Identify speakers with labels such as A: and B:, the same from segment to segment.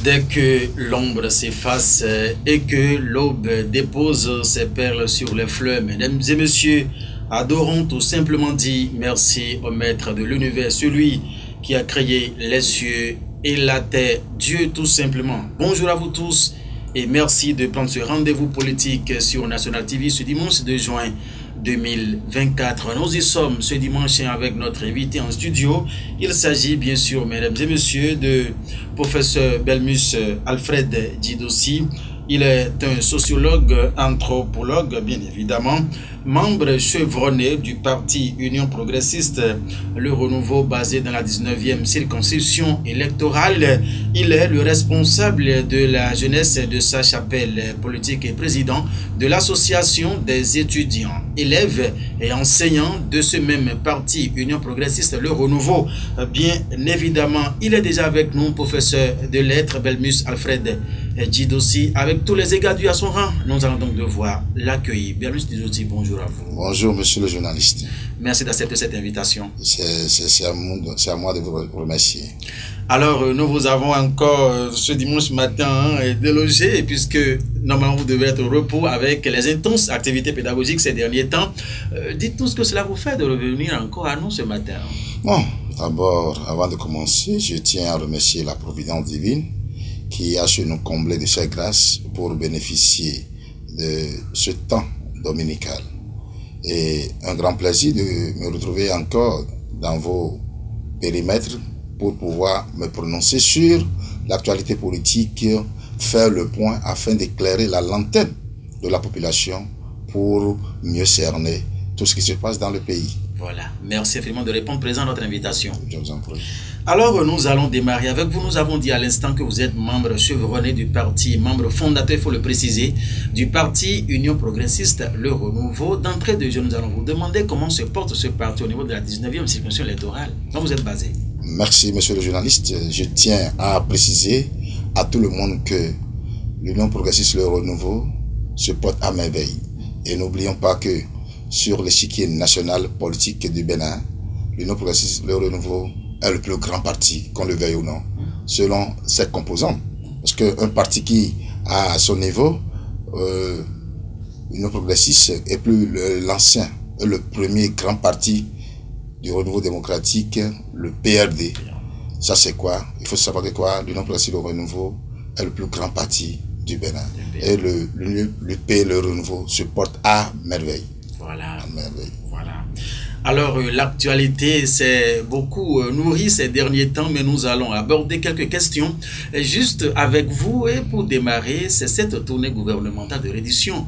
A: Dès que l'ombre s'efface et que l'aube dépose ses perles sur les fleurs, mesdames et messieurs, adorons tout simplement dit merci au maître de l'univers, celui qui a créé les cieux et la terre, Dieu tout simplement. Bonjour à vous tous et merci de prendre ce rendez-vous politique sur National TV ce dimanche 2 juin 2024. Nous y sommes ce dimanche avec notre invité en studio. Il s'agit bien sûr, mesdames et messieurs, de professeur Belmus Alfred Djidossi. Il est un sociologue, anthropologue, bien évidemment, membre chevronné du parti Union Progressiste, le Renouveau basé dans la 19e circonscription électorale. Il est le responsable de la jeunesse de sa chapelle politique et président de l'association des étudiants, élèves et enseignants de ce même parti Union Progressiste, le Renouveau. Bien évidemment, il est déjà avec nous, professeur de lettres Belmus Alfred Djidossi, avec tous les égards dus à son rang. Nous allons donc devoir l'accueillir. Belmus Djidossi, bonjour à vous.
B: Bonjour, monsieur le journaliste.
A: Merci d'accepter cette invitation.
B: C'est à moi de vous remercier.
A: Alors, nous vous avons encore ce dimanche matin délogé, puisque normalement vous devez être au repos avec les intenses activités pédagogiques ces derniers temps. Dites-nous ce que cela vous fait de revenir encore à nous ce matin.
B: Bon, d'abord, avant de commencer, je tiens à remercier la Providence divine qui a su nous combler de ses grâces pour bénéficier de ce temps dominical. Et un grand plaisir de me retrouver encore dans vos périmètres pour pouvoir me prononcer sur l'actualité politique, faire le point afin d'éclairer la lanterne de la population pour mieux cerner tout ce qui se passe dans le pays.
A: Voilà, merci infiniment de répondre présent à notre invitation.
B: Je vous en prie.
A: Alors, nous allons démarrer avec vous. Nous avons dit à l'instant que vous êtes membre chevronné du parti, membre fondateur, il faut le préciser, du parti Union Progressiste, le Renouveau. D'entrée de jeu, nous allons vous demander comment se porte ce parti au niveau de la 19e circonscription électorale dont vous êtes basé.
B: Merci, monsieur le journaliste. Je tiens à préciser à tout le monde que l'Union Progressiste, le Renouveau, se porte à merveille. Et n'oublions pas que sur l'échiquier national politique du Bénin, l'Union Progressiste, le Renouveau, est le plus grand parti, qu'on le veuille ou non, selon ses composants. Parce qu'un parti qui a à son niveau, l'Union Progressiste est plus l'ancien, le premier grand parti du renouveau démocratique, le PRD. Ça c'est quoi? Il faut savoir que quoi? L'Union Progressiste, le Renouveau est le plus grand parti du Bénin. Et le Renouveau se porte à merveille.
A: Voilà.
B: À merveille.
A: Voilà. Alors, l'actualité s'est beaucoup nourrie ces derniers temps, mais nous allons aborder quelques questions juste avec vous. Et pour démarrer, c'est cette tournée gouvernementale de reddition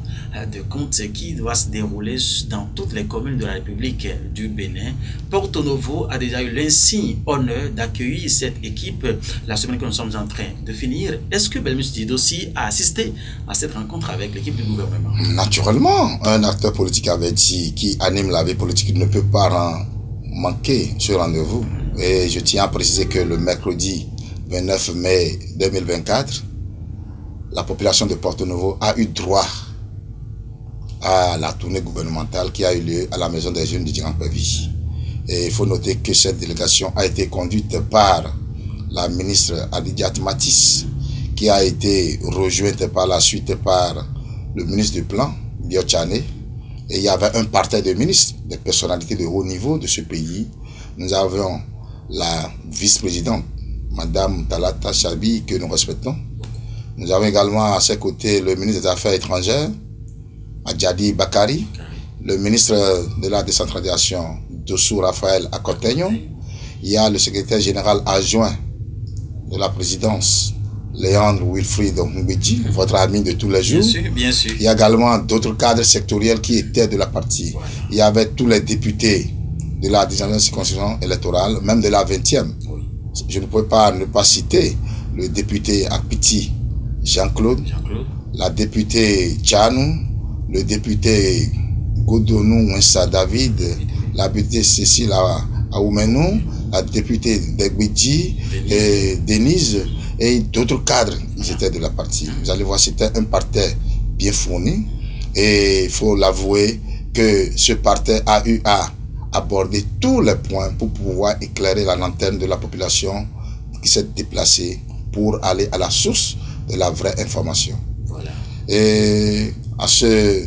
A: de comptes qui doit se dérouler dans toutes les communes de la République du Bénin. Porto Novo a déjà eu l'insigne honneur d'accueillir cette équipe la semaine que nous sommes en train de finir. Est-ce que Belmus Djidossi a assisté à cette rencontre avec l'équipe du gouvernement?
B: Naturellement, un acteur politique avait dit qui anime la vie politique ne peut pas manquer ce rendez-vous. Et je tiens à préciser que le mercredi 29 mai 2024, la population de Porto Novo a eu droit à la tournée gouvernementale qui a eu lieu à la Maison des Jeunes de Djiran-Pévi. Et il faut noter que cette délégation a été conduite par la ministre Adidiat Matisse, qui a été rejointe par la suite par le ministre du Plan, Biochane. Et il y avait un parterre de ministres, des personnalités de haut niveau de ce pays. Nous avions la vice-présidente, Madame Talata Chabi, que nous respectons. Nous avons également à ses côtés le ministre des Affaires étrangères, Adjadi Bakari, le ministre de la décentralisation, Dossou Raphaël Akotenyo. Il y a le secrétaire général adjoint de la présidence, Léandre Wilfried Mbedji, votre ami de tous les jours.
A: Bien sûr, bien sûr.
B: Il y a également d'autres cadres sectoriels qui étaient de la partie. Voilà. Il y avait tous les députés de la 19e circonscription électorale, même de la 20e. Oui. Je ne pouvais pas ne pas citer le député Akpiti Jean-Claude, la députée Tchanou, le député Godonou Moussa David, la députée Cécile Aoumenou, la députée Degwidji et Denise. Et d'autres cadres, ils étaient de la partie. Vous allez voir, c'était un parterre bien fourni. Et il faut l'avouer que ce parterre a eu à aborder tous les points pour pouvoir éclairer la lanterne de la population qui s'est déplacée pour aller à la source de la vraie information.
A: Voilà.
B: Et à ce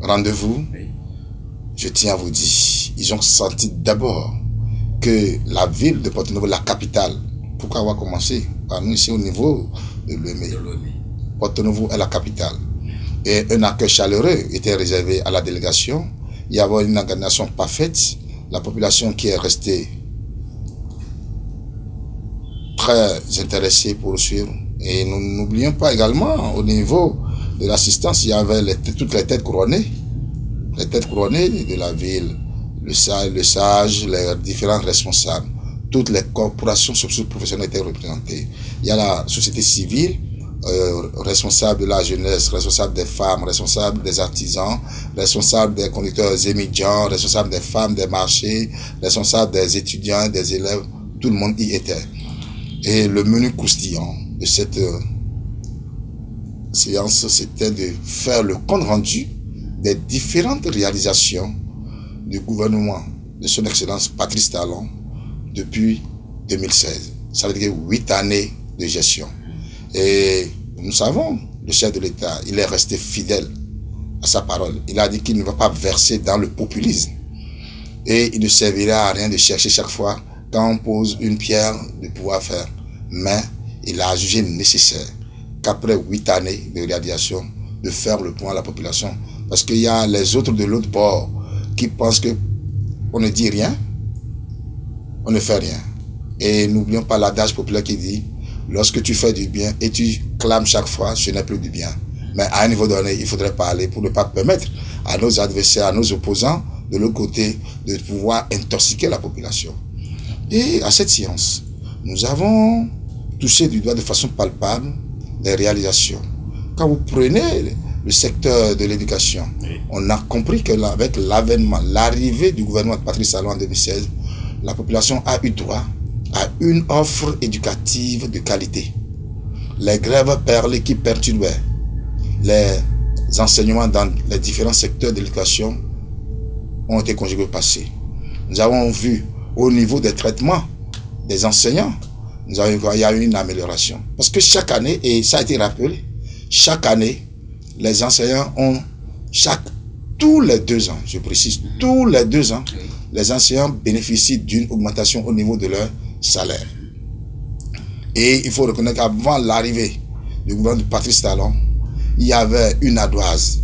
B: rendez-vous,
A: Oui.
B: je tiens à vous dire, ils ont senti d'abord que la ville de Porto-Novo, la capitale, pourquoi avoir commencé par nous ici au niveau de Lomé. Porto-Novo est la capitale. Et un accueil chaleureux était réservé à la délégation. Il y avait une organisation parfaite. La population qui est restée très intéressée pour suivre. Et nous n'oublions pas également, au niveau de l'assistance, il y avait toutes les têtes couronnées. Les têtes couronnées de la ville, le sage, les différents responsables. Toutes les corporations socio-professionnelles étaient représentées. Il y a la société civile, responsable de la jeunesse, responsable des femmes, responsable des artisans, responsable des conducteurs émigrants, responsable des femmes des marchés, responsable des étudiants, des élèves, tout le monde y était. Et le menu croustillant de cette séance, c'était de faire le compte rendu des différentes réalisations du gouvernement de son Excellence Patrice Talon depuis 2016. Ça veut dire 8 années de gestion. Et nous savons, le chef de l'État, il est resté fidèle à sa parole. Il a dit qu'il ne va pas verser dans le populisme. Et il ne servira à rien de chercher chaque fois, quand on pose une pierre, de pouvoir faire. Mais il a jugé nécessaire qu'après 8 années de réalisation, de faire le point à la population. Parce qu'il y a les autres de l'autre bord qui pensent qu'on ne dit rien, on ne fait rien. Et n'oublions pas l'adage populaire qui dit, lorsque tu fais du bien et tu clames chaque fois, ce n'est plus du bien. Mais à un niveau donné, il faudrait parler pour ne pas permettre à nos adversaires, à nos opposants, de l'autre côté, de pouvoir intoxiquer la population. Et à cette séance, nous avons touché du doigt de façon palpable les réalisations. Quand vous prenez le secteur de l'éducation, on a compris qu'avec l'avènement, l'arrivée du gouvernement de Patrice Talon en 2016, la population a eu droit à une offre éducative de qualité. Les grèves perlées qui perturbaient les enseignements dans les différents secteurs de l'éducation ont été conjugués au passé. Nous avons vu au niveau des traitements des enseignants, il y a eu une amélioration. Parce que chaque année, et ça a été rappelé, chaque année, les enseignants ont, tous les 2 ans, je précise, tous les 2 ans, les enseignants bénéficient d'une augmentation au niveau de leur salaire. Et il faut reconnaître qu'avant l'arrivée du gouvernement de Patrice Talon, il y avait une ardoise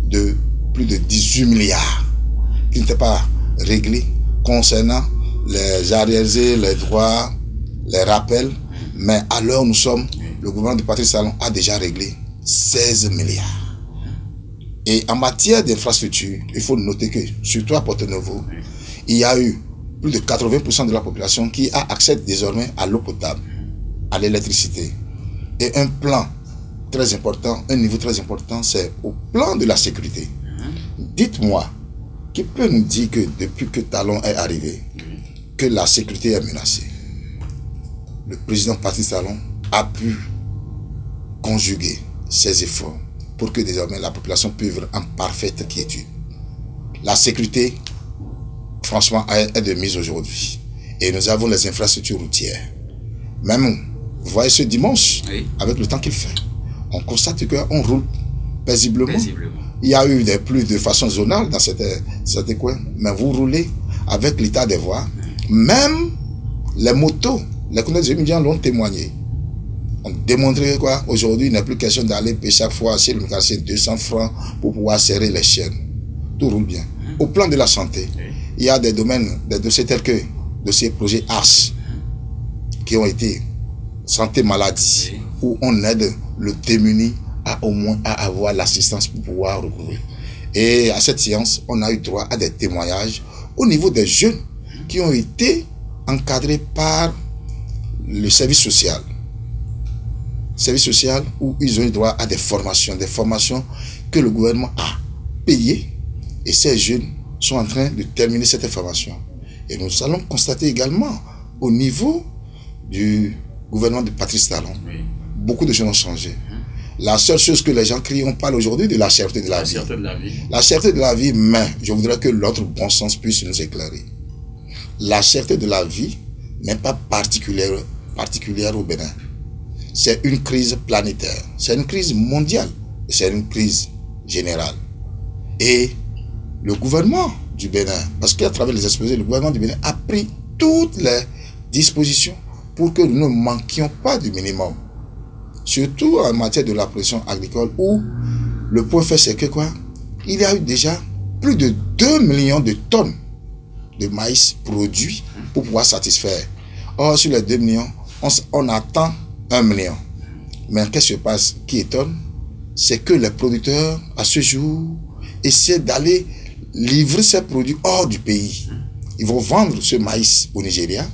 B: de plus de 18 milliards qui n'était pas réglée concernant les arriérés, les droits, les rappels. Mais à l'heure où nous sommes, le gouvernement de Patrice Talon a déjà réglé 16 milliards. Et en matière d'infrastructure, il faut noter que, surtout à Porto-Novo, il y a eu plus de 80% de la population qui a accès désormais à l'eau potable, à l'électricité. Et un plan très important, un niveau très important, c'est au plan de la sécurité. Dites-moi, qui peut nous dire que depuis que Talon est arrivé, que la sécurité est menacée? Le président Patrice Talon a pu conjuguer ses efforts pour que désormais la population puisse vivre en parfaite quiétude. La sécurité, franchement, est de mise aujourd'hui. Et nous avons les infrastructures routières. Même, vous voyez ce dimanche, oui, avec le temps qu'il fait, on constate qu'on roule paisiblement. Il y a eu des pluies de façon zonale dans certains coins, mais vous roulez avec l'état des voies. Même les motos, les connaissances immédiats l'ont témoigné. On démontrait quoi? Aujourd'hui, il n'est plus question d'aller payer chaque fois chez le mécanicien 200 francs pour pouvoir serrer les chaînes. Tout roule bien. Au plan de la santé, il y a des domaines, des dossiers tels que dossier projet ARS qui ont été santé maladie, où on aide le démuni à au moins à avoir l'assistance pour pouvoir recouvrir. Et à cette séance, on a eu droit à des témoignages au niveau des jeunes qui ont été encadrés par le service social. Service social où ils ont eu droit à des formations que le gouvernement a payées, et ces jeunes sont en train de terminer cette formation. Et nous allons constater également au niveau du gouvernement de Patrice Talon, beaucoup de choses ont changé. La seule chose que les gens crient, on parle aujourd'hui de la cherté de la vie. La cherté de la vie, mais je voudrais que l'autre bon sens puisse nous éclairer. La cherté de la vie n'est pas particulière au Bénin. c'est une crise planétaire, c'est une crise mondiale, c'est une crise générale. Et le gouvernement du Bénin, parce qu'à travers les exposés, le gouvernement du Bénin a pris toutes les dispositions pour que nous ne manquions pas du minimum. Surtout en matière de la production agricole, où le point fait, c'est que quoi? Il y a eu déjà plus de 2 millions de tonnes de maïs produits pour pouvoir satisfaire. Or, sur les 2 millions, on attend 1 million. Mais qu'est-ce qui se passe qui étonne? C'est que les producteurs, à ce jour, essaient d'aller livrer ces produits hors du pays. Ils vont vendre ce maïs au Nigeria,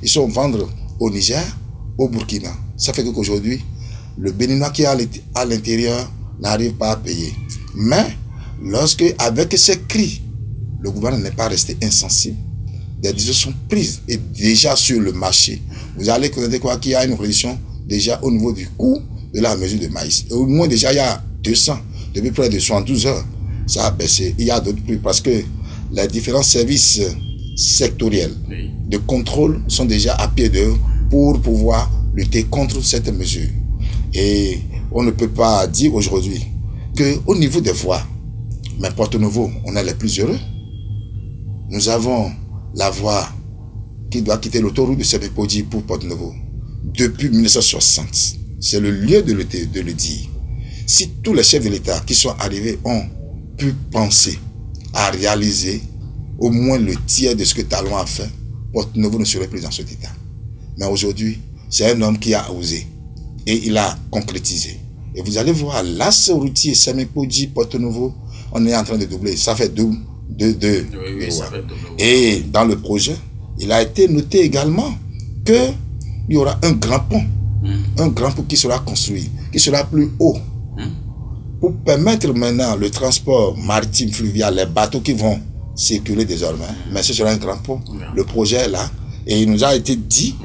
B: ils vont vendre au Niger, au Burkina. Ça fait qu'aujourd'hui, le Béninois qui est à l'intérieur n'arrive pas à payer. Mais, lorsque, avec ces cris, le gouvernement n'est pas resté insensible, des décisions sont prises et déjà sur le marché. Vous allez connaître quoi qu'il y a une réduction déjà au niveau du coût de la mesure de maïs. Et au moins déjà il y a 200, depuis près de 72 heures, ça a baissé. Il y a d'autres prix parce que les différents services sectoriels de contrôle sont déjà à pied d'œuvre pour pouvoir lutter contre cette mesure. Et on ne peut pas dire aujourd'hui qu'au niveau des voies, mais Porto-Novo, on est les plus heureux. Nous avons la voie qui doit quitter l'autoroute de Sebekodi pour Porto-Novo depuis 1960. C'est le lieu de le dire. Si tous les chefs de l'État qui sont arrivés ont pu penser à réaliser au moins le tiers de ce que Talon a fait, Porto-Novo ne serait plus dans cet état. Mais aujourd'hui, c'est un homme qui a osé et il a concrétisé. Et vous allez voir, l'axe routier Sebekodi Porto-Novo, on est en train de doubler. Ça fait deux. Et dans le projet, il a été noté également qu'il y aura un grand pont. Un grand pont qui sera construit, qui sera plus haut. Pour permettre maintenant le transport maritime, fluvial, les bateaux qui vont circuler désormais. Mais ce sera un grand pont. Le projet est là. Et il nous a été dit,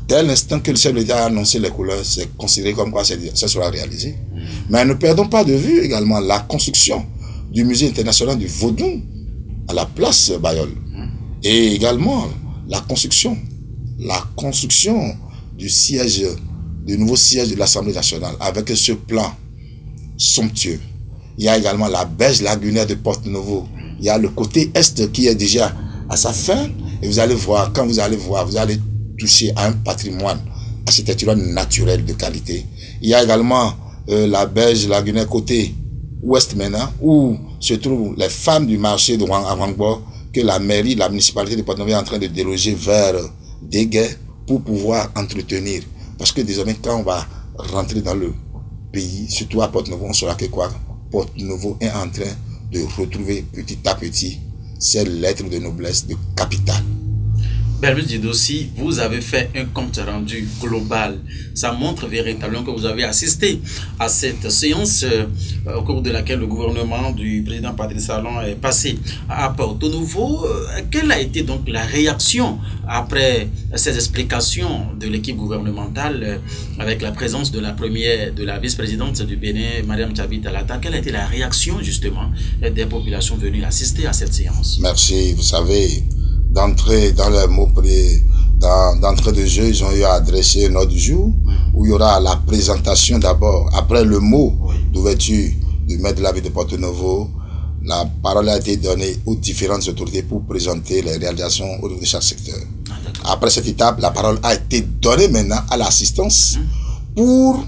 B: dès l'instant que le chef de l'État a annoncé les couleurs, c'est considéré comme quoi ça sera réalisé. Mais ne perdons pas de vue également la construction du musée international du Vaudou à la place Bayol. Et également la construction du siège, du nouveau siège de l'Assemblée nationale avec ce plan somptueux. Il y a également la berge lagunaire de Porto-Novo. Il y a le côté est qui est déjà à sa fin. Et vous allez voir, quand vous allez voir, vous allez toucher à un patrimoine architectural naturel de qualité. Il y a également la berge lagunaire côté ouest maintenant, où se trouvent les femmes du marché de Wangbo, que la mairie, la municipalité de Porto-Novo est en train de déloger vers Déguet pour pouvoir entretenir. Parce que désormais, quand on va rentrer dans le pays, surtout à Porto-Novo, on saura que quoi, Porto-Novo est en train de retrouver petit à petit ses lettres de noblesse de capitale.
A: Bermus Didossi, vous avez fait un compte rendu global. Ça montre véritablement que vous avez assisté à cette séance au cours de laquelle le gouvernement du président Patrice Talon est passé à Porto-Novo. Quelle a été donc la réaction après ces explications de l'équipe gouvernementale avec la présence de la vice-présidente du Bénin, Mariam Tchabi Talata? Quelle a été la réaction justement des populations venues assister à cette séance?
B: Merci, vous savez, d'entrer dans les mots d'entrée de jeu, ils ont eu à adresser un ordre du jour où il y aura la présentation d'abord. Après le mot d'ouverture du maire de la ville de Porto-Novo, la parole a été donnée aux différentes autorités pour présenter les réalisations au niveau de chaque secteur. Après cette étape, la parole a été donnée maintenant à l'assistance pour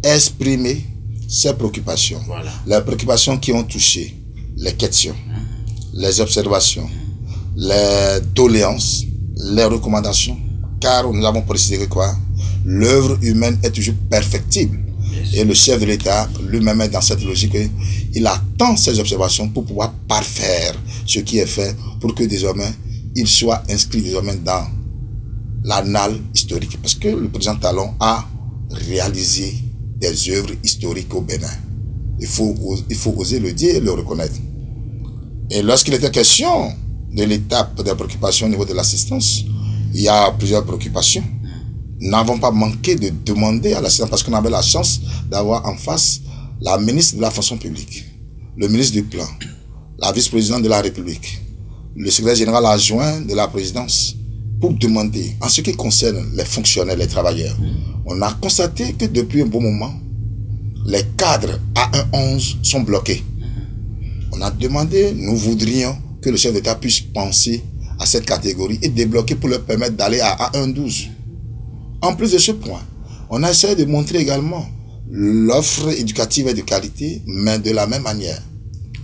B: exprimer ses préoccupations. Les préoccupations qui ont touché les questions, les observations, les doléances, les recommandations, car nous avons précisé que quoi, l'œuvre humaine est toujours perfectible. Et le chef de l'État lui-même est dans cette logique, il attend ces observations pour pouvoir parfaire ce qui est fait pour que désormais il soit inscrit désormais dans l'annale historique. Parce que le président Talon a réalisé des œuvres historiques au Bénin. Il faut oser le dire et le reconnaître. Et lorsqu'il était question de l'étape des préoccupations au niveau de l'assistance, il y a plusieurs préoccupations. Nous n'avons pas manqué de demander à l'assistance parce qu'on avait la chance d'avoir en face la ministre de la fonction publique, le ministre du plan, la vice-présidente de la République, le secrétaire général adjoint de la présidence pour demander, en ce qui concerne les fonctionnaires, les travailleurs, on a constaté que depuis un bon moment, les cadres A111 sont bloqués. On a demandé, nous voudrions que le chef d'État puisse penser à cette catégorie et débloquer pour leur permettre d'aller à A112. En plus de ce point, on a essayé de montrer également l'offre éducative est de qualité, mais de la même manière.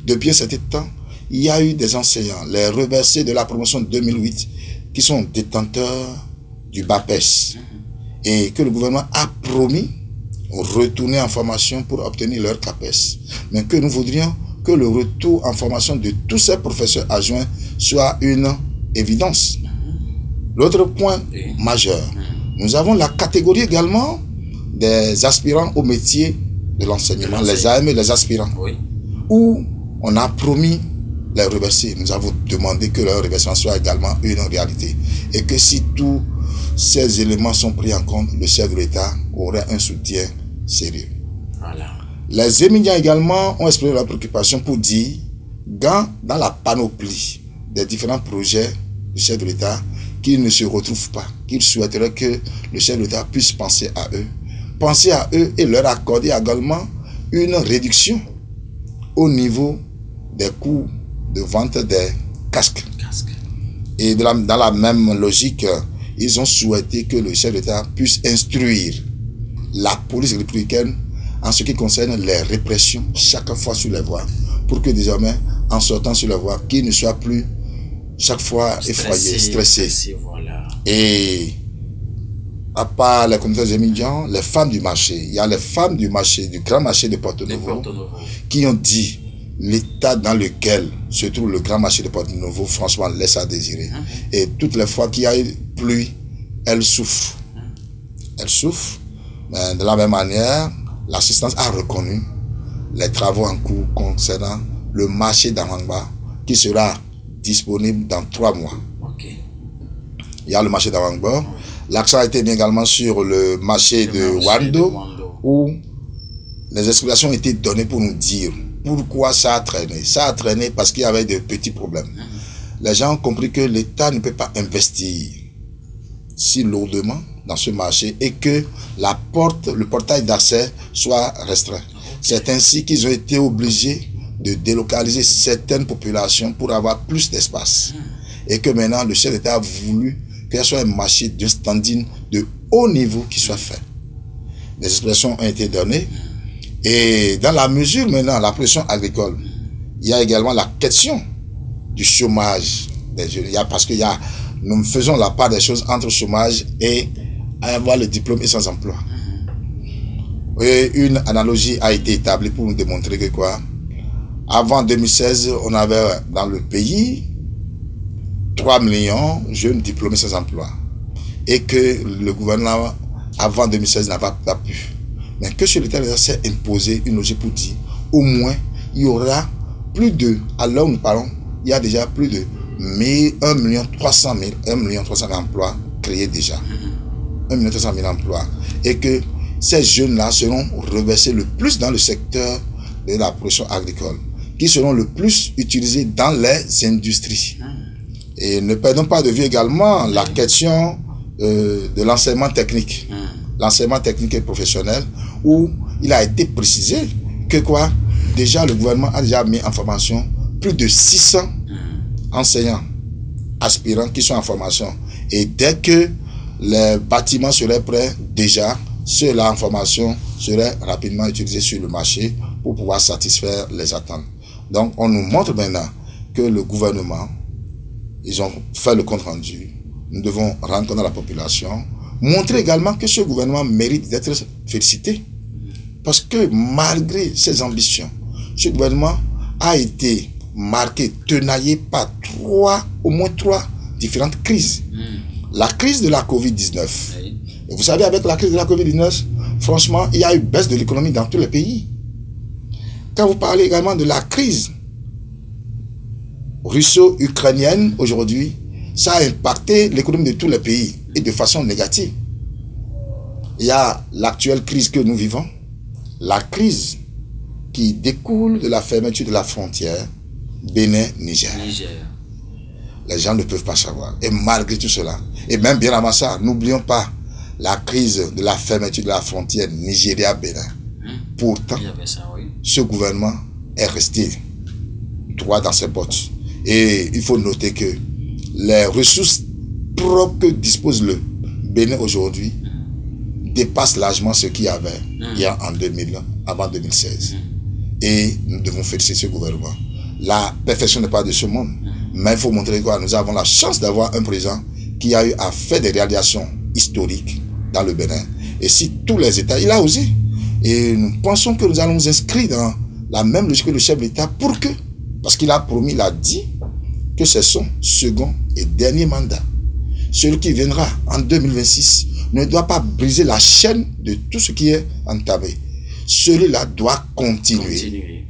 B: Depuis un certain temps, il y a eu des enseignants, les reversés de la promotion 2008, qui sont détenteurs du BAPES et que le gouvernement a promis retourner en formation pour obtenir leur CAPES. Mais que nous voudrions que le retour en formation de tous ces professeurs adjoints soit une évidence. L'autre point majeur, nous avons la catégorie également des aspirants au métier de l'enseignement, les AM et les aspirants, où on a promis les reverser. Nous avons demandé que leur reversement soit également une réalité. Et que si tous ces éléments sont pris en compte, le chef de l'État aurait un soutien sérieux. Voilà. Les étudiants également ont exprimé leur préoccupation pour dire, dans la panoplie des différents projets du chef de l'État, qu'ils ne se retrouvent pas, qu'ils souhaiteraient que le chef de l'État puisse penser à eux et leur accorder également une réduction au niveau des coûts de vente des casques. Et dans la même logique, ils ont souhaité que le chef d'État puisse instruire la police républicaine en ce qui concerne les répressions chaque fois sur les voies, pour que désormais, en sortant sur les voies, qu'ils ne soient plus chaque fois effrayés, stressés. Voilà. Et à part les communautés étudiants, les femmes du marché, il y a les femmes du marché, du grand marché de Porto-Novo, qui ont dit l'état dans lequel se trouve le grand marché de Porto-Novo, franchement, laisse à désirer. Et toutes les fois qu'il y a eu pluie, elles souffrent. Elles souffrent. Mais de la même manière, l'assistance a reconnu les travaux en cours concernant le marché d'Amangba, qui sera disponible dans 3 mois. Il y a le marché d'Amangba. L'accent a été mis également sur le marché de Wando, où les explications ont été données pour nous dire pourquoi ça a traîné. Ça a traîné parce qu'il y avait de petits problèmes. Les gens ont compris que l'État ne peut pas investir si lourdement dans ce marché et que le portail d'accès soit restreint. C'est ainsi qu'ils ont été obligés de délocaliser certaines populations pour avoir plus d'espace. Et que maintenant, le chef d'État a voulu que ce soit un marché de standing de haut niveau qui soit fait. Les expressions ont été données. Et dans la mesure maintenant, la pression agricole, il y a également la question du chômage des jeunes. Parce que nous faisons la part des choses entre chômage et avoir le diplôme et sans emploi. Et une analogie a été établie pour nous démontrer que quoi? Avant 2016, on avait dans le pays 3 millions de jeunes diplômés sans emploi. Et que le gouvernement, avant 2016, n'avait pas pu. Mais que sur le terrain, s'est imposé une logique pour dire, au moins, il y aura plus de, à l'heure où nous parlons, il y a déjà plus de 1 300 000 emplois créés déjà. 1 300 000 emplois. Et que ces jeunes-là seront reversés le plus dans le secteur de la production agricole, qui seront le plus utilisés dans les industries. Et ne perdons pas de vue également la question de l'enseignement technique. L'enseignement technique et professionnel, où il a été précisé que quoi, déjà le gouvernement a déjà mis en formation plus de 600 enseignants aspirants qui sont en formation. Et dès que les bâtiments seraient prêts, déjà, ceux-là en formation seraient rapidement utilisés sur le marché pour pouvoir satisfaire les attentes. Donc, on nous montre maintenant que le gouvernement, ils ont fait le compte rendu. Nous devons rendre compte à la population, montrer également que ce gouvernement mérite d'être félicité. Parce que malgré ses ambitions, ce gouvernement a été marqué, tenaillé par au moins trois différentes crises. La crise de la Covid-19. Et vous savez, avec la crise de la Covid-19, franchement, il y a eu baisse de l'économie dans tous les pays. Quand vous parlez également de la crise russo-ukrainienne aujourd'hui, ça a impacté l'économie de tous les pays et de façon négative. Il y a l'actuelle crise que nous vivons, la crise qui découle de la fermeture de la frontière Bénin-Niger. Les gens ne peuvent pas savoir. Et malgré tout cela, Et même bien avant ça, n'oublions pas la crise de la fermeture de la frontière Nigeria-Bénin. Pourtant, ce gouvernement est resté droit dans ses bottes. Et il faut noter que les ressources propres que dispose le Bénin aujourd'hui dépassent largement ce qu'il y avait il y a en 2000, avant 2016. Et nous devons féliciter ce gouvernement. La perfection n'est pas de ce monde, mais il faut montrer que nous avons la chance d'avoir un président qui a eu à faire des réalisations historiques dans le Bénin. Et si tous les États, il a osé. Et nous pensons que nous allons nous inscrire dans la même logique que le chef de l'État pour que, parce qu'il a promis, il a dit que c'est son second et dernier mandat. Celui qui viendra en 2026 ne doit pas briser la chaîne de tout ce qui est entamé. Celui-là doit continuer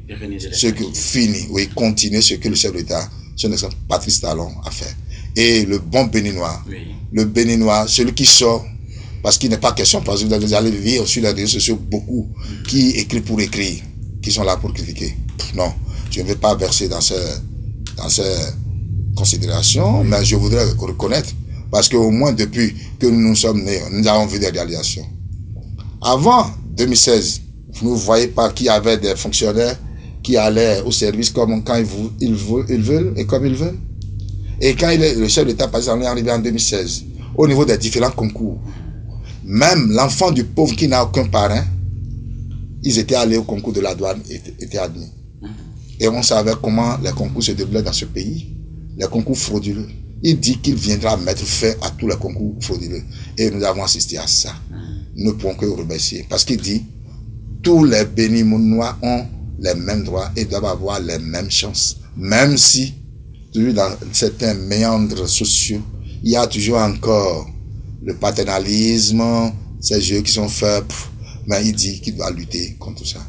B: ce que continuer ce que le chef de l'État, son excellence Patrice Talon, a fait. Et le bon Béninois, le Béninois, celui qui sort, parce qu'il n'est pas question, parce que vous allez lire sur les réseaux sociaux beaucoup qui écrivent pour écrire, qui sont là pour critiquer. Non, je ne vais pas verser dans ces considérations, mais je voudrais reconnaître, parce qu'au moins depuis que nous sommes nés, nous avons vu des réalisations. Avant 2016, vous ne voyez pas qu'il y avait des fonctionnaires qui allaient au service comme quand ils veulent et comme ils veulent. Et quand le chef d'État, par exemple, est arrivé en 2016, au niveau des différents concours, même l'enfant du pauvre qui n'a aucun parrain, ils étaient allés au concours de la douane et étaient admis. Et on savait comment les concours se déroulaient dans ce pays, les concours frauduleux. Il dit qu'il viendra mettre fin à tous les concours frauduleux. Et nous avons assisté à ça. Nous ne pouvons que remercier. Parce qu'il dit, tous les Béninois ont les mêmes droits et doivent avoir les mêmes chances. Même si, toujours dans certains méandres sociaux, il y a toujours encore le paternalisme, ces jeux qui sont faits, mais il dit qu'il doit lutter contre ça.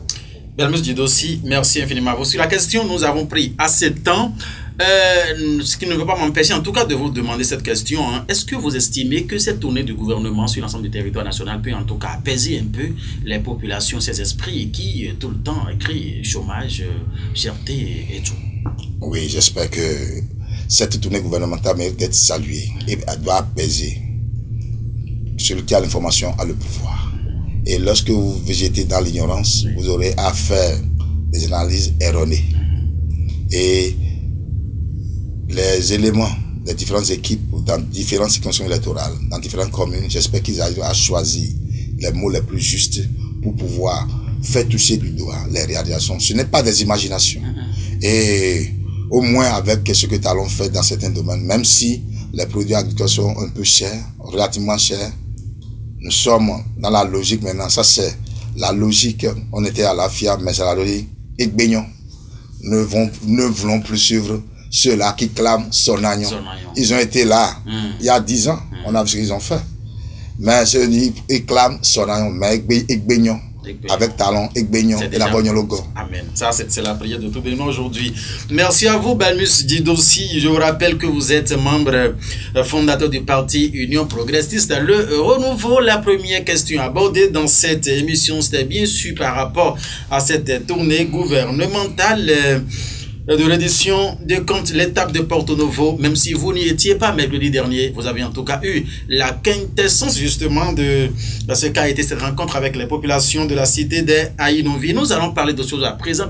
A: Belmus Djidossi, merci infiniment à vous. Sur la question, nous avons pris assez de temps, ce qui ne veut pas m'empêcher en tout cas de vous demander cette question. Est-ce que vous estimez que cette tournée du gouvernement sur l'ensemble du territoire national peut en tout cas apaiser un peu les populations, ces esprits qui tout le temps écrient chômage, cherté et tout?
B: Oui, j'espère que cette tournée gouvernementale mérite d'être saluée et elle doit apaiser. Celui qui a l'information a le pouvoir. Et lorsque vous végétez dans l'ignorance, vous aurez à faire des analyses erronées. Et les éléments des différentes équipes dans différentes circonscriptions électorales, dans différentes communes, j'espère qu'ils arrivent à choisir les mots les plus justes pour pouvoir faire toucher du doigt les réalisations. Ce n'est pas des imaginations. Et au moins avec ce que Talon fait dans certains domaines, même si les produits agricoles sont un peu chers, relativement chers, nous sommes dans la logique maintenant. Ça, c'est la logique. On était à la FIA, mais c'est la logique. Et Beignon ne voulons plus suivre ceux-là qui clament son agnon. Ils ont été là il y a 10 ans. On a vu ce qu'ils ont fait. Mais ceux-là, ils clament son agnon. Mais Beignon, avec Talon, Beignon et la Bognon Logo.
A: Amen. Ça, c'est la prière de tout Bénin aujourd'hui. Merci à vous, Belmus Djidossi. Je vous rappelle que vous êtes membre fondateur du parti Union Progressiste. Le renouveau, la première question abordée dans cette émission, c'était bien sûr par rapport à cette tournée gouvernementale de l'édition de compte l'étape de Porto Novo. Même si vous n'y étiez pas mercredi dernier, vous avez en tout cas eu la quintessence justement de ce qu'a été cette rencontre avec les populations de la cité des Aïnovi. Nous allons parler de choses à présent.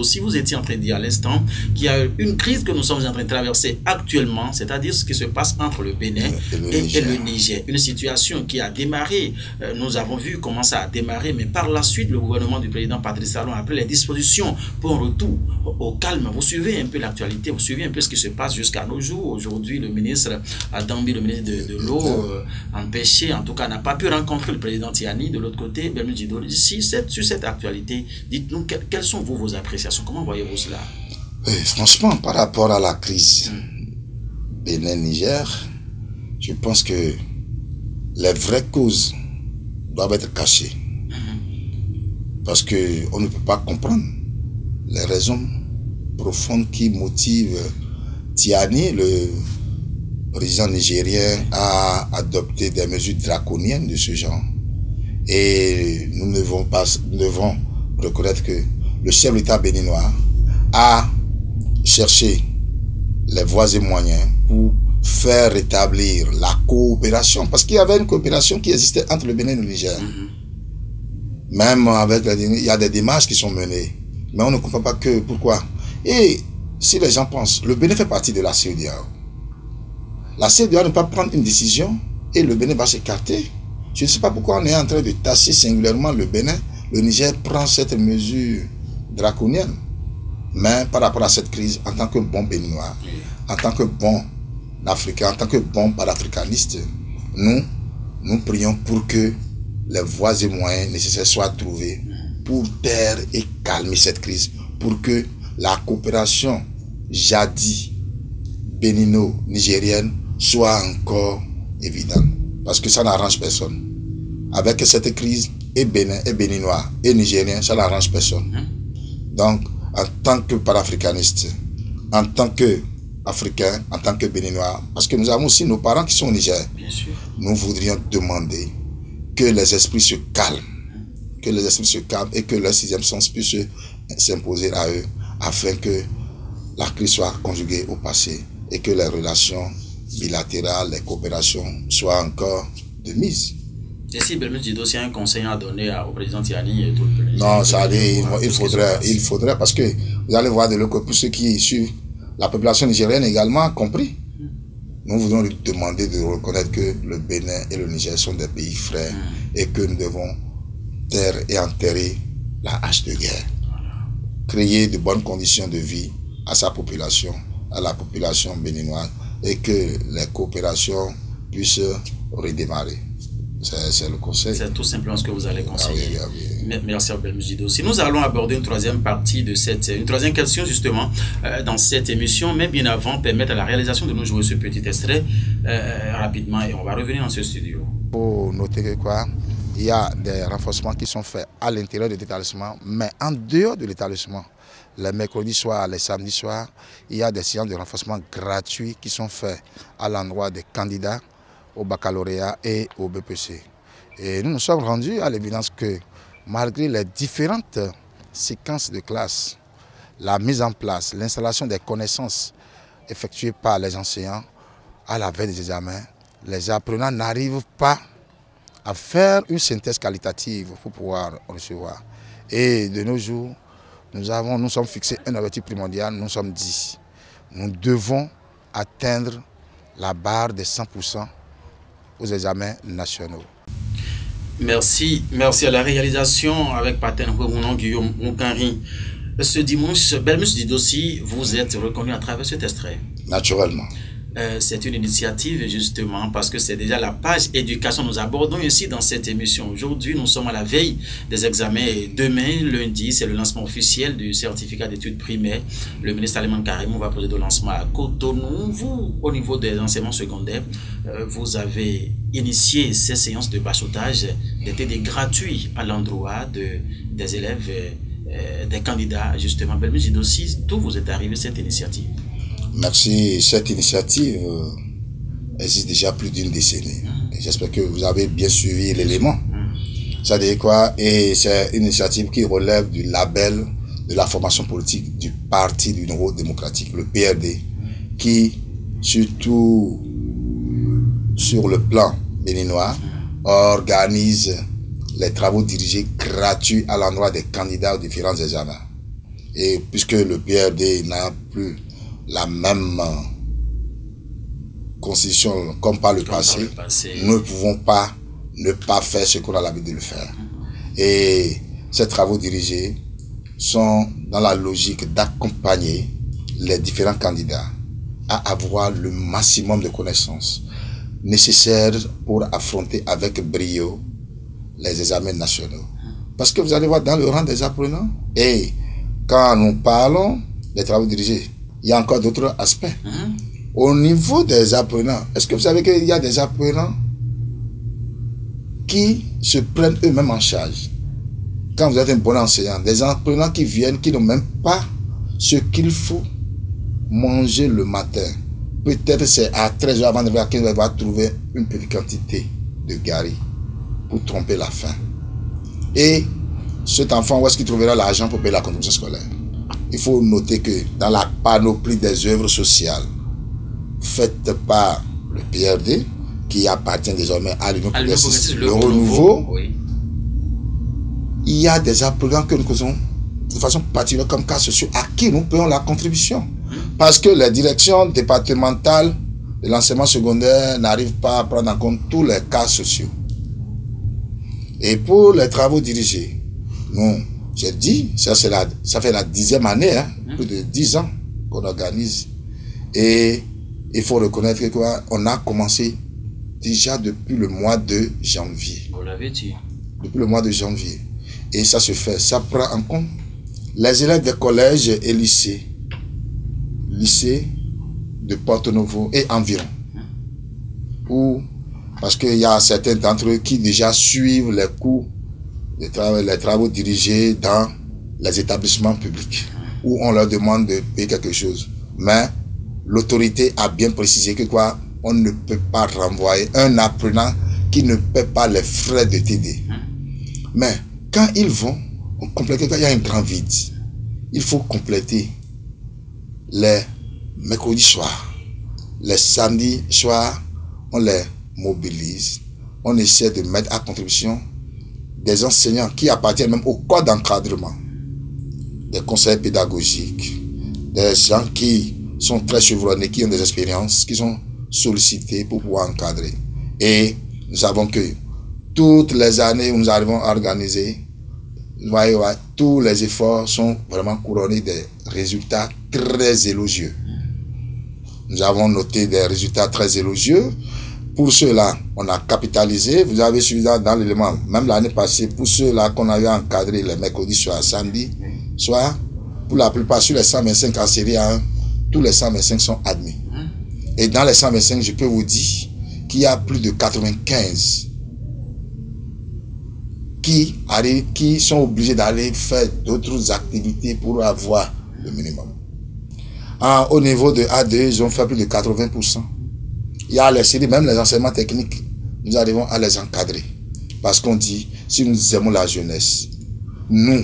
A: Si vous étiez en train de dire à l'instant qu'il y a une crise que nous sommes en train de traverser actuellement, c'est-à-dire ce qui se passe entre le Bénin et le Niger. Une situation qui a démarré, nous avons vu comment ça a démarré, mais par la suite, le gouvernement du président Patrice Talon a pris les dispositions pour un retour au calme. Vous suivez un peu l'actualité, vous suivez un peu ce qui se passe jusqu'à nos jours. Aujourd'hui, le ministre Adambi, le ministre de l'eau, empêché, en tout cas, n'a pas pu rencontrer le président Tiani. De l'autre côté, Belmus Djidossi, sur cette actualité, dites-nous quelles sont vos appréciations, comment voyez-vous cela?
B: Franchement, par rapport à la crise Bénin-Niger, je pense que les vraies causes doivent être cachées. Parce qu'on ne peut pas comprendre les raisons profondes qui motivent Tiani, le président nigérien, à adopter des mesures draconiennes de ce genre. Et nous devons reconnaître que le chef de l'État béninois a cherché les voies et moyens pour faire rétablir la coopération, parce qu'il y avait une coopération qui existait entre le Bénin et le Niger. Même avec il y a des démarches qui sont menées, mais on ne comprend pas que pourquoi. Et si les gens pensent, le Bénin fait partie de la CEDEAO. La CEDEAO ne peut pas prendre une décision et le Bénin va s'écarter. Je ne sais pas pourquoi on est en train de tasser singulièrement le Bénin. Le Niger prend cette mesure draconienne. Mais par rapport à cette crise, en tant que bon Béninois, en tant que bon Africain, en tant que bon panafricaniste, nous prions pour que les voies et moyens nécessaires soient trouvés pour taire et calmer cette crise, pour que la coopération jadis bénino-nigérienne soit encore évidente. Parce que ça n'arrange personne. Avec cette crise, et Bénin, et Béninois, et Nigériens, ça n'arrange personne. Donc, en tant que panafricaniste, en tant qu'Africain, en tant que Béninois, parce que nous avons aussi nos parents qui sont au Niger, nous voudrions demander que les esprits se calment, que les esprits se calment et que leur sixième sens puisse s'imposer à eux, afin que la crise soit conjuguée au passé et que les relations bilatérales, les coopérations soient encore de mise.
A: Et si Belmus Djido, c'est un conseil à donner au président Tiani et tout le pays?
B: Non, ça dit, il faudrait, parce que vous allez voir de l'autre côté, pour ceux qui suivent, la population nigérienne également a compris. Nous voulons lui demander de reconnaître que le Bénin et le Niger sont des pays frères et que nous devons taire et enterrer la hache de guerre. Créer de bonnes conditions de vie à sa population, à la population béninoise, et que les coopérations puissent redémarrer. C'est le conseil.
A: C'est tout simplement ce que vous allez conseiller.
B: Ah oui.
A: Merci à Belmus Djido. Si nous allons aborder une troisième partie de une troisième question justement dans cette émission, mais bien avant, permettre à la réalisation de nous jouer ce petit extrait rapidement et on va revenir dans ce studio.
B: Pour noter que quoi, il y a des renforcements qui sont faits à l'intérieur de l'établissement, mais en dehors de l'établissement. Les mercredis soirs, les samedis soirs, il y a des séances de renforcement gratuits qui sont faits à l'endroit des candidats au baccalauréat et au BPC. Et nous nous sommes rendus à l'évidence que malgré les différentes séquences de classe, la mise en place, l'installation des connaissances effectuées par les enseignants à la veille des examens, les apprenants n'arrivent pas à faire une synthèse qualitative pour pouvoir recevoir. Et de nos jours, nous sommes fixés un objectif primordial, nous sommes 10. Nous devons atteindre la barre des 100% aux examens nationaux.
A: Merci à la réalisation avec Paten Huemonon Guillaume Moukari. Ce dimanche, Belmus Djido, vous êtes reconnu à travers cet extrait.
B: Naturellement.
A: C'est une initiative justement parce que c'est déjà la page éducation. Nous abordons ici dans cette émission. Aujourd'hui, nous sommes à la veille des examens. Et demain, lundi, c'est le lancement officiel du certificat d'études primaires. Le ministre Aliman Karimou va procéder au lancement à Cotonou. Vous, au niveau des enseignements secondaires, vous avez initié ces séances de bachotage d'été gratuits à l'endroit des élèves, des candidats justement. Belmus Djido, d'où vous êtes arrivé cette initiative?
B: Merci. Cette initiative existe déjà plus d'une décennie. J'espère que vous avez bien suivi l'élément. Ça veut dire quoi? Et c'est une initiative qui relève du label de la formation politique du Parti du Nouveau Démocratique, le PRD, qui, surtout sur le plan béninois, organise les travaux dirigés gratuits à l'endroit des candidats aux différents examens. Et puisque le PRD n'a plus la même constitution comme par le passé, nous ne pouvons pas ne pas faire ce qu'on a l'habitude de le faire. Et ces travaux dirigés sont dans la logique d'accompagner les différents candidats à avoir le maximum de connaissances nécessaires pour affronter avec brio les examens nationaux. Parce que vous allez voir dans le rang des apprenants, et quand nous parlons des travaux dirigés, il y a encore d'autres aspects. Au niveau des apprenants, est-ce que vous savez qu'il y a des apprenants qui se prennent eux-mêmes en charge? Quand vous êtes un bon enseignant, des apprenants qui viennent, qui n'ont même pas ce qu'il faut manger le matin. Peut-être c'est à 13h avant de à 15h, il va trouver une petite quantité de gari pour tromper la faim. Et cet enfant, où est-ce qu'il trouvera l'argent pour payer la contribution scolaire? Il faut noter que dans la panoplie des œuvres sociales faite par le PRD, qui appartient désormais à l'Union progressiste, le renouveau,
A: oui.
B: Il y a des apprenants que nous faisons de façon particulière comme cas sociaux à qui nous payons la contribution. Parce que les directions départementales de l'enseignement secondaire n'arrivent pas à prendre en compte tous les cas sociaux. Et pour les travaux dirigés, nous, j'ai dit, ça fait la 10e année, hein, plus de 10 ans qu'on organise. Et il faut reconnaître que quoi, on a commencé déjà depuis le mois de janvier.
A: On l'avait dit.
B: Depuis le mois de janvier. Et ça se fait, ça prend en compte les élèves des collèges et lycées de Porto-Novo et environ. Parce qu'il y a certains d'entre eux qui déjà suivent les cours, les travaux dirigés dans les établissements publics, où on leur demande de payer quelque chose. Mais l'autorité a bien précisé que quoi, on ne peut pas renvoyer un apprenant qui ne paie pas les frais de TD. Mais quand ils vont, on complète, il y a un grand vide. Il faut compléter les mercredis soirs, les samedis soirs, on les mobilise, on essaie de mettre à contribution des enseignants qui appartiennent même au corps d'encadrement, des conseillers pédagogiques, des gens qui sont très chevronnés, qui ont des expériences, qui sont sollicités pour pouvoir encadrer. Et nous savons que toutes les années où nous arrivons à organiser, tous les efforts sont vraiment couronnés des résultats très élogieux. Nous avons noté des résultats très élogieux. Pour ceux-là, on a capitalisé. Vous avez suivi dans l'élément, même l'année passée, pour ceux-là qu'on avait encadré les mercredis soir, samedi soir, pour la plupart, sur les 125 en série A1, tous les 125 sont admis. Et dans les 125, je peux vous dire qu'il y a plus de 95 qui sont obligés d'aller faire d'autres activités pour avoir le minimum. Au niveau de A2, ils ont fait plus de 80%. Il y a les séries, même les enseignements techniques, nous arrivons à les encadrer. Parce qu'on dit, si nous aimons la jeunesse, nous,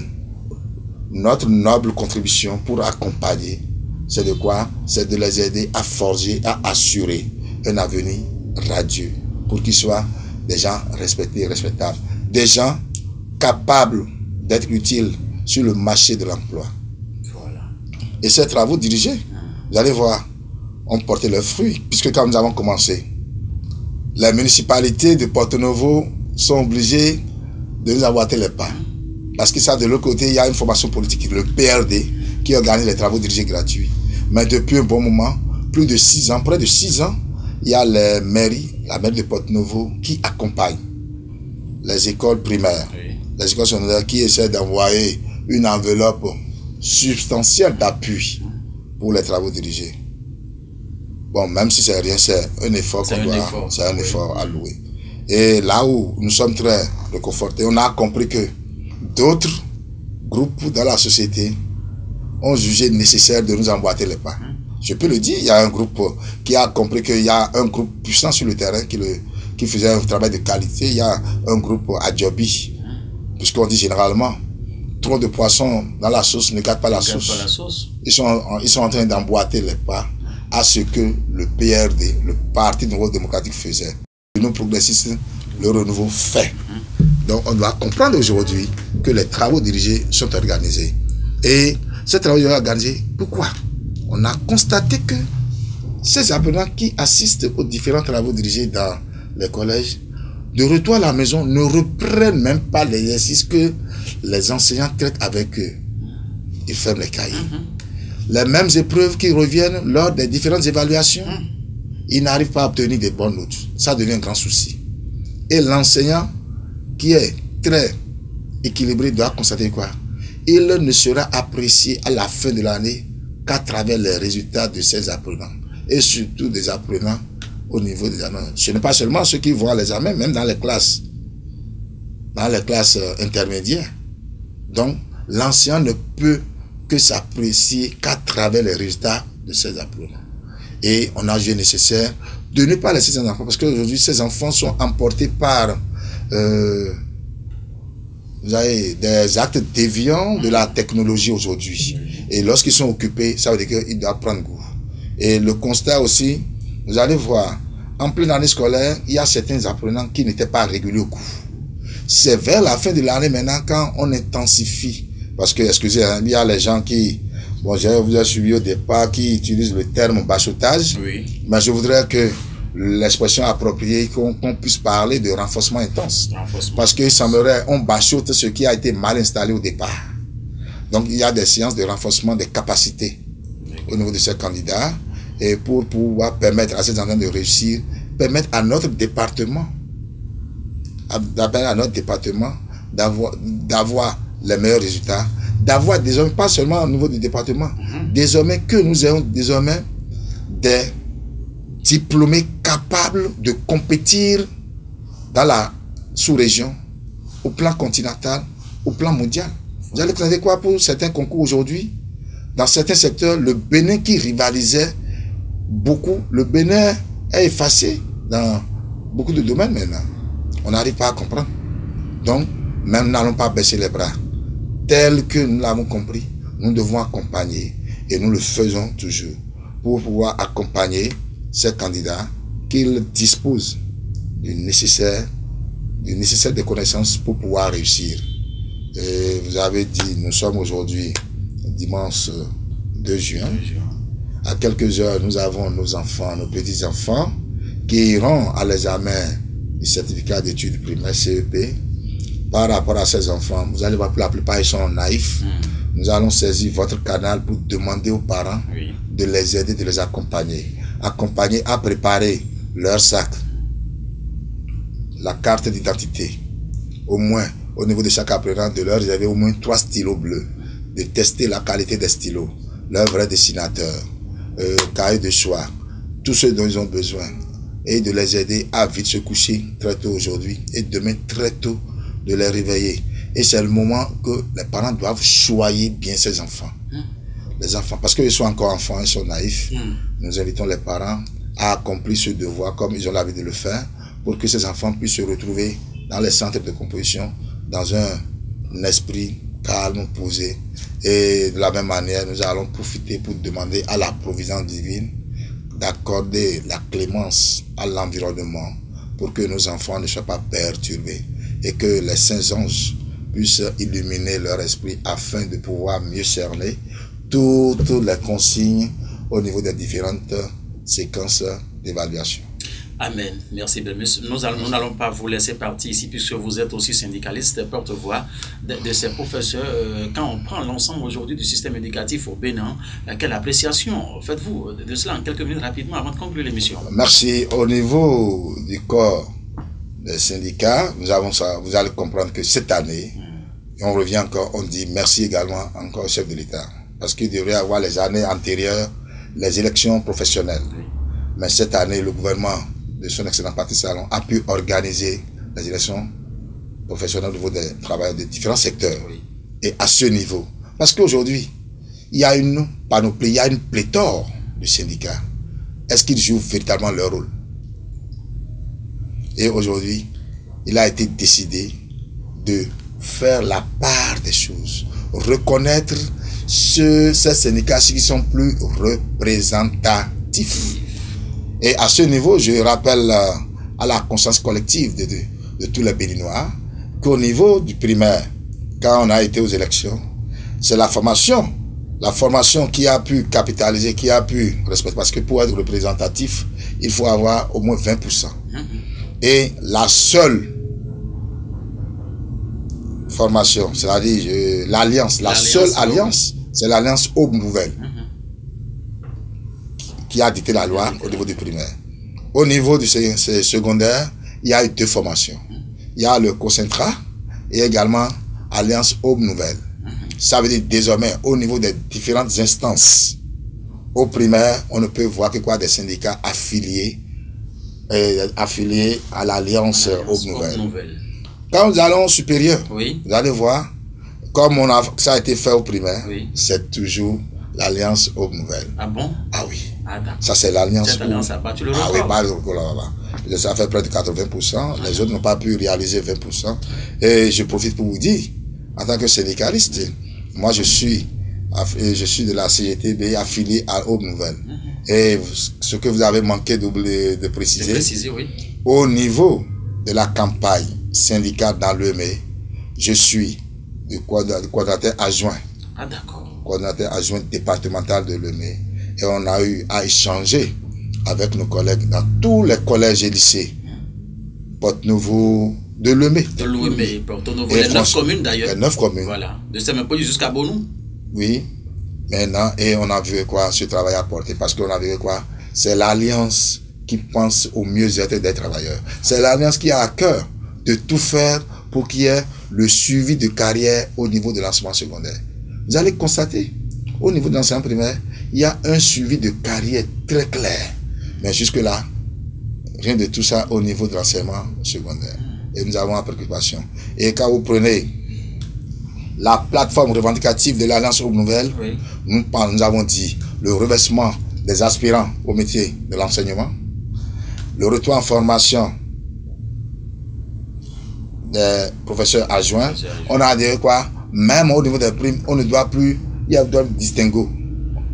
B: notre noble contribution pour accompagner, c'est de quoi? C'est de les aider à forger, à assurer un avenir radieux pour qu'ils soient des gens respectés et respectables. Des gens capables d'être utiles sur le marché de l'emploi. Voilà. Et ces travaux dirigés, vous allez voir, ont porté leurs fruits, puisque quand nous avons commencé, les municipalités de Porto-Novo sont obligées de nous emboîter les pas. Parce que ça, de l'autre côté, il y a une formation politique, le PRD, qui organise les travaux dirigés gratuits. Mais depuis un bon moment, plus de 6 ans, près de 6 ans, il y a les mairies, la mairie de Porto-Novo, qui accompagne les écoles primaires, les écoles secondaires, qui essaient d'envoyer une enveloppe substantielle d'appui pour les travaux dirigés. Bon, même si c'est rien, c'est un effort qu'on doit, c'est un effort à louer. Et là où nous sommes très réconfortés, on a compris que d'autres groupes dans la société ont jugé nécessaire de nous emboîter les pas. Je peux le dire, il y a un groupe qui a compris qu'il y a un groupe puissant sur le terrain qui faisait un travail de qualité. Il y a un groupe Adjobi, puisqu'on dit généralement, trop de poissons dans la sauce ne gâte pas la sauce. Ils sont en train d'emboîter les pas à ce que le PRD, le Parti Nouveau Démocratique faisait. Nous progressistes, le renouveau fait. Donc on doit comprendre aujourd'hui que les travaux dirigés sont organisés. Et ces travaux dirigés sont organisés, pourquoi? On a constaté que ces apprenants qui assistent aux différents travaux dirigés dans les collèges, de retour à la maison, ne reprennent même pas l'exercice que les enseignants traitent avec eux. Ils ferment les cahiers. Les mêmes épreuves qui reviennent lors des différentes évaluations, ils n'arrivent pas à obtenir des bonnes notes. Ça devient un grand souci. Et l'enseignant, qui est très équilibré, doit constater quoi? Il ne sera apprécié à la fin de l'année qu'à travers les résultats de ces apprenants. Et surtout des apprenants au niveau des examens. Ce n'est pas seulement ceux qui voient les examens, même dans les classes intermédiaires. Donc, l'enseignant ne peut que s'apprécier qu'à travers les résultats de ces apprenants. Et on a jugé nécessaire de ne pas laisser ces enfants, parce qu'aujourd'hui, ces enfants sont emportés par vous avez des actes déviants de la technologie aujourd'hui. Et lorsqu'ils sont occupés, ça veut dire qu'ils doivent prendre goût. Et le constat aussi, Vous allez voir, en pleine année scolaire, il y a certains apprenants qui n'étaient pas réguliers au cours. C'est vers la fin de l'année maintenant quand on intensifie. Parce que, excusez, il y a les gens qui, bon, je vous ai suivi au départ, qui utilisent le terme bachotage.
A: Oui.
B: Mais je voudrais que l'expression appropriée, qu'on puisse parler de renforcement intense. Parce qu'il semblerait on bachote ce qui a été mal installé au départ. Donc, il y a des séances de renforcement des capacités au niveau de ces candidats. Et pour pouvoir permettre à ces enfants de réussir, permettre à notre département, d'avoir les meilleurs résultats, d'avoir désormais, pas seulement au niveau du département, désormais que nous ayons désormais des diplômés capables de compétir dans la sous-région, au plan continental, au plan mondial. Vous allez connaître quoi pour certains concours aujourd'hui? Dans certains secteurs, le Bénin qui rivalisait beaucoup, le Bénin est effacé dans beaucoup de domaines maintenant. On n'arrive pas à comprendre. Donc, même nous n'allons pas baisser les bras. Tel que nous l'avons compris, nous devons accompagner, et nous le faisons toujours, pour pouvoir accompagner ces candidats qu'ils disposent du nécessaire de connaissances pour pouvoir réussir. Et vous avez dit, nous sommes aujourd'hui dimanche 2 juin. À quelques heures, nous avons nos enfants, nos petits-enfants, qui iront à l'examen du certificat d'études primaires CEP. Par rapport à ces enfants, vous allez voir que la plupart ils sont naïfs. Nous allons saisir votre canal pour demander aux parents de les aider, de les accompagner. Accompagner à préparer leur sac, la carte d'identité. Au moins, au niveau de chaque apprenant, de leur réserver au moins 3 stylos bleus. De tester la qualité des stylos, leur vrai dessinateur, cahier de choix, tout ce dont ils ont besoin. Et de les aider à vite se coucher très tôt aujourd'hui et demain très tôt de les réveiller. Et c'est le moment que les parents doivent choyer bien ces enfants. Les enfants, parce qu'ils sont encore enfants, ils sont naïfs. Nous invitons les parents à accomplir ce devoir comme ils ont l'habitude de le faire pour que ces enfants puissent se retrouver dans les centres de composition dans un esprit calme, posé. Et de la même manière, nous allons profiter pour demander à la providence divine d'accorder la clémence à l'environnement pour que nos enfants ne soient pas perturbés et que les saints anges puissent illuminer leur esprit afin de pouvoir mieux cerner toutes les consignes au niveau des différentes séquences d'évaluation.
A: Amen. Merci, Bémus. Nous n'allons pas vous laisser partir ici puisque vous êtes aussi syndicaliste, porte-voix de ces professeurs. Quand on prend l'ensemble aujourd'hui du système éducatif au Bénin, quelle appréciation faites-vous de cela en quelques minutes rapidement avant de conclure l'émission?
B: Merci. Au niveau du corps des syndicats, vous allez comprendre que cette année, et on revient encore, on dit merci également encore au chef de l'État. Parce qu'il devrait y avoir les années antérieures, les élections professionnelles. Mais cette année, le gouvernement de son excellent parti Salon a pu organiser les élections professionnelles au niveau des travailleurs de différents secteurs. Et à ce niveau, parce qu'aujourd'hui, il y a une panoplie, il y a une pléthore de syndicats. Est-ce qu'ils jouent véritablement leur rôle? Et aujourd'hui, il a été décidé de faire la part des choses, reconnaître ces syndicats qui sont plus représentatifs. Et à ce niveau, je rappelle à la conscience collective de tous les Béninois qu'au niveau du primaire, quand on a été aux élections, c'est la formation qui a pu capitaliser, qui a pu respecter. Parce que pour être représentatif, il faut avoir au moins 20%. Et la seule formation, c'est-à-dire l'alliance, la seule alliance, c'est l'alliance Aube Nouvelle qui a dicté la loi au niveau du primaire. Au niveau du secondaire, il y a eu 2 formations. Il y a le Concentra et également Alliance Aube Nouvelle. Ça veut dire désormais, au niveau des différentes instances, au primaire, on ne peut voir que quoi des syndicats affiliés à l'Alliance Aube Nouvelle. Quand nous allons au supérieur, vous allez voir, comme ça a été fait au primaire, c'est toujours l'Alliance Aube Nouvelle.
A: Ah bon?
B: Ah oui. Ça, c'est l'alliance.
A: Cette alliance a battu le record.
B: Ah oui, ça fait près de 80%. Les autres n'ont pas pu réaliser 20%. Et je profite pour vous dire, en tant que syndicaliste, moi, je suis Et je suis de la CGTB affilié à Aube Nouvelle. Et ce que vous avez manqué de préciser,
A: oui.
B: Au niveau de la campagne syndicale dans l'EME, je suis le coordinateur adjoint.
A: Ah, d'accord.
B: Coordinateur adjoint départemental de l'EME. Et on a eu à échanger avec nos collègues dans tous les collèges et lycées. Porte-Nouveau de l'EME.
A: De l'EME, Porte-Nouveau. Les 9 communes d'ailleurs.
B: Les 9 communes.
A: Voilà. De Semenpoli jusqu'à Bonou.
B: Oui. Maintenant, et on a vu quoi ce travail apporté. Parce qu'on a vu quoi? C'est l'alliance qui pense au mieux-être des travailleurs. C'est l'alliance qui a à cœur de tout faire pour qu'il y ait le suivi de carrière au niveau de l'enseignement secondaire. Vous allez constater, au niveau de l'enseignement primaire, il y a un suivi de carrière très clair. Mais jusque-là, rien de tout ça au niveau de l'enseignement secondaire. Et nous avons une préoccupation. Et quand vous prenez la plateforme revendicative de l'Alliance Aube Nouvelle,
A: oui.
B: Nous avons dit le reversement des aspirants au métier de l'enseignement, le retour en formation des professeurs adjoints. On a dit quoi? Même au niveau des primes, on ne doit plus, il y a un distinguo,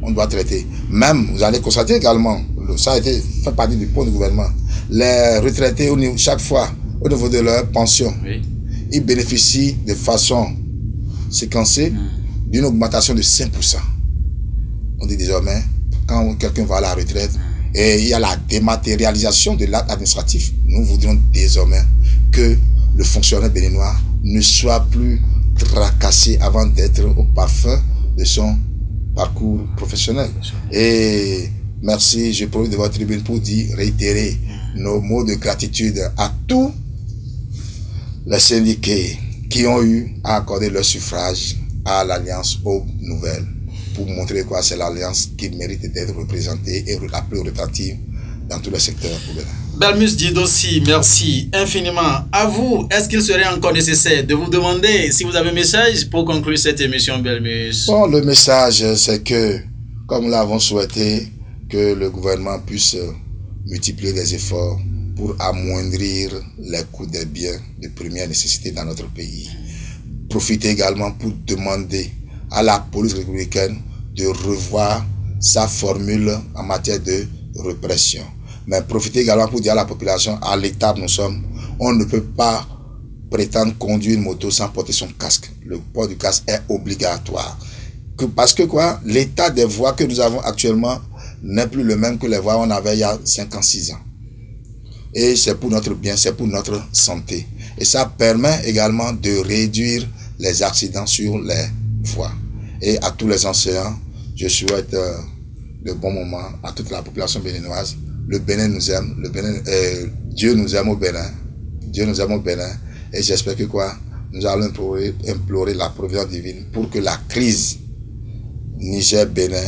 B: on doit traiter. Même, vous allez constater également, ça a été fait partie du point du gouvernement, les retraités, chaque fois, au niveau de leur pension, oui. Ils bénéficient de façon séquencée d'une augmentation de 5%. On dit désormais, quand quelqu'un va à la retraite, et il y a la dématérialisation de l'acte administratif, nous voudrions désormais que le fonctionnaire béninois ne soit plus tracassé avant d'être au parfum de son parcours professionnel. Et merci, je profite de votre tribune pour réitérer nos mots de gratitude à tous les syndiqués qui ont eu à accorder leur suffrage à l'Alliance Aube Nouvelle pour montrer quoi c'est l'Alliance qui mérite d'être représentée et la plus représentative dans tous les secteurs.
A: Belmus Didossi, merci infiniment à vous. Est-ce qu'il serait encore nécessaire de vous demander si vous avez un message pour conclure cette émission, Belmus?
B: Bon, le message, c'est que, comme nous l'avons souhaité, que le gouvernement puisse multiplier les efforts pour amoindrir les coûts des biens de première nécessité dans notre pays. Profiter également pour demander à la police républicaine de revoir sa formule en matière de répression. Mais profiter également pour dire à la population, à l'état où nous sommes, on ne peut pas prétendre conduire une moto sans porter son casque. Le port du casque est obligatoire. Parce que quoi, l'état des voies que nous avons actuellement n'est plus le même que les voies qu'on avait il y a 5 ans, 6 ans. Et c'est pour notre bien, c'est pour notre santé. Et ça permet également de réduire les accidents sur les voies. Et à tous les enseignants, je souhaite de bons moments à toute la population béninoise. Le Bénin nous aime, Dieu nous aime au Bénin. Dieu nous aime au Bénin. Et j'espère que quoi, nous allons implorer la providence divine pour que la crise Niger-Bénin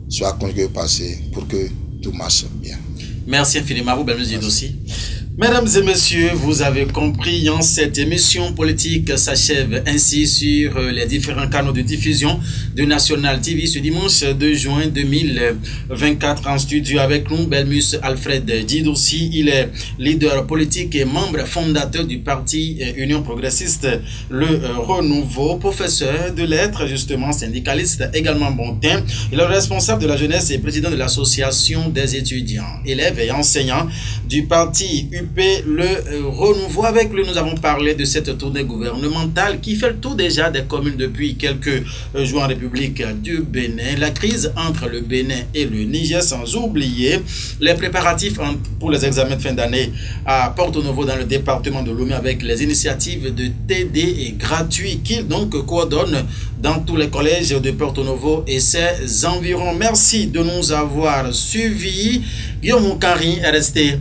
B: soit conjuguée au passé pour que tout marche bien.
A: Merci infiniment à vous, Belmus Didossi. Mesdames et messieurs, vous avez compris, cette émission politique s'achève ainsi sur les différents canaux de diffusion de National TV ce dimanche 2 juin 2024 en studio avec nous, Belmus Alfred Didossi. Il est leader politique et membre fondateur du parti Union Progressiste Le Renouveau, professeur de lettres, justement syndicaliste, également bontin. Il est responsable de la jeunesse et président de l'association des étudiants, élèves et enseignants du parti Le Renouveau. Avec lui, nous avons parlé de cette tournée gouvernementale qui fait le tour déjà des communes depuis quelques jours en République du Bénin. La crise entre le Bénin et le Niger, sans oublier les préparatifs pour les examens de fin d'année à Porto-Novo dans le département de Lomé avec les initiatives de TD et gratuits qu'il donc coordonne dans tous les collèges de Porto-Novo et ses environs. Merci de nous avoir suivis. Guillaume Oukari est resté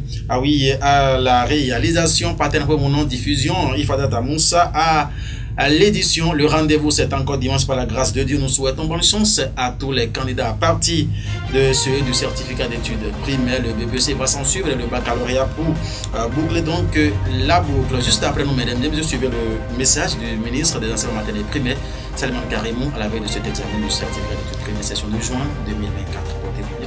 A: à la réalisation, partenaire pour mon nom, diffusion, Ifadata Moussa à l'édition. Le rendez-vous, c'est encore dimanche par la grâce de Dieu. Nous souhaitons bonne chance à tous les candidats à partir de ceux du certificat d'études primaires. Le BPC va s'en suivre et le baccalauréat pour boucler donc la boucle. Juste après nous, mesdames et messieurs, suivez le message du ministre des enseignements maternels primaires, Salman Karimou, à la veille de cet examen du certificat d'études primaires, session de juin 2024.